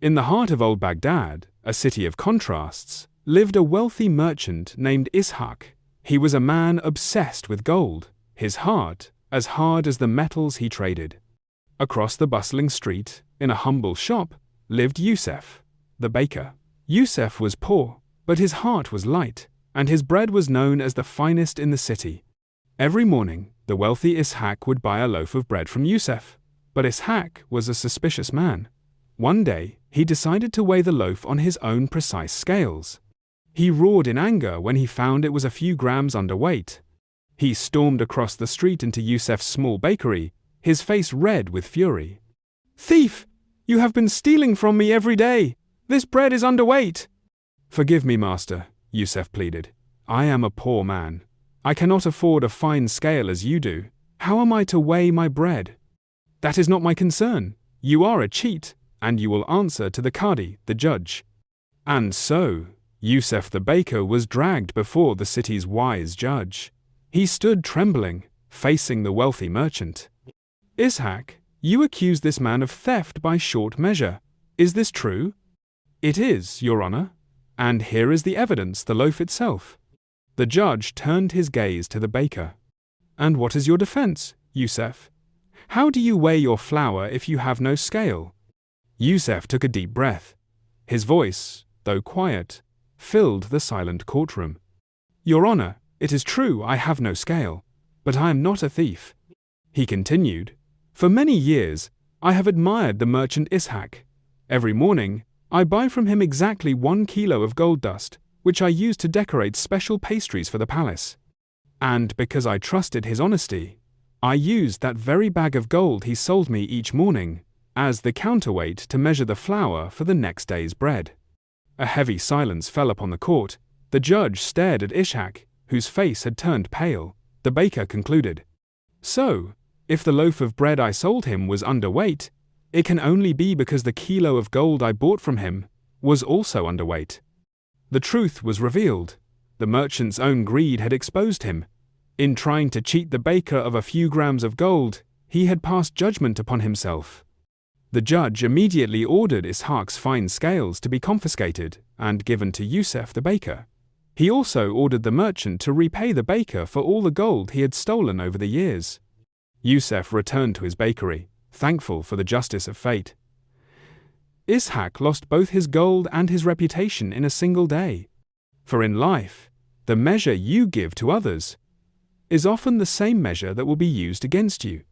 In the heart of old Baghdad, a city of contrasts, lived a wealthy merchant named Ishaq. He was a man obsessed with gold, his heart as hard as the metals he traded. Across the bustling street, in a humble shop, lived Yusuf, the baker. Yusuf was poor, but his heart was light, and his bread was known as the finest in the city. Every morning, the wealthy Ishaq would buy a loaf of bread from Yusuf, but Ishaq was a suspicious man. One day, he decided to weigh the loaf on his own precise scales. He roared in anger when he found it was a few grams underweight. He stormed across the street into Yusuf's small bakery, his face red with fury. "Thief! You have been stealing from me every day! This bread is underweight!" "Forgive me, master," Yusuf pleaded. "I am a poor man. I cannot afford a fine scale as you do. How am I to weigh my bread?" "That is not my concern. You are a cheat, and you will answer to the Qadi, the judge." And so, Yusuf the baker was dragged before the city's wise judge. He stood trembling, facing the wealthy merchant. "Ishaq, you accuse this man of theft by short measure. Is this true?" "It is, Your Honor. And here is the evidence, the loaf itself." The judge turned his gaze to the baker. "And what is your defense, Yusuf? How do you weigh your flour if you have no scale?" Yusuf took a deep breath. His voice, though quiet, filled the silent courtroom. "Your Honor, it is true I have no scale, but I am not a thief." He continued, "For many years, I have admired the merchant Ishaq. Every morning, I buy from him exactly 1 kilo of gold dust, which I use to decorate special pastries for the palace. And because I trusted his honesty, I used that very bag of gold he sold me each morning as the counterweight to measure the flour for the next day's bread." A heavy silence fell upon the court. The judge stared at Ishaq, whose face had turned pale. The baker concluded, "So, if the loaf of bread I sold him was underweight, it can only be because the kilo of gold I bought from him was also underweight." The truth was revealed. The merchant's own greed had exposed him. In trying to cheat the baker of a few grams of gold, he had passed judgment upon himself. The judge immediately ordered Ishaq's fine scales to be confiscated and given to Yusuf the baker. He also ordered the merchant to repay the baker for all the gold he had stolen over the years. Yusuf returned to his bakery, thankful for the justice of fate. Ishaq lost both his gold and his reputation in a single day. For in life, the measure you give to others is often the same measure that will be used against you.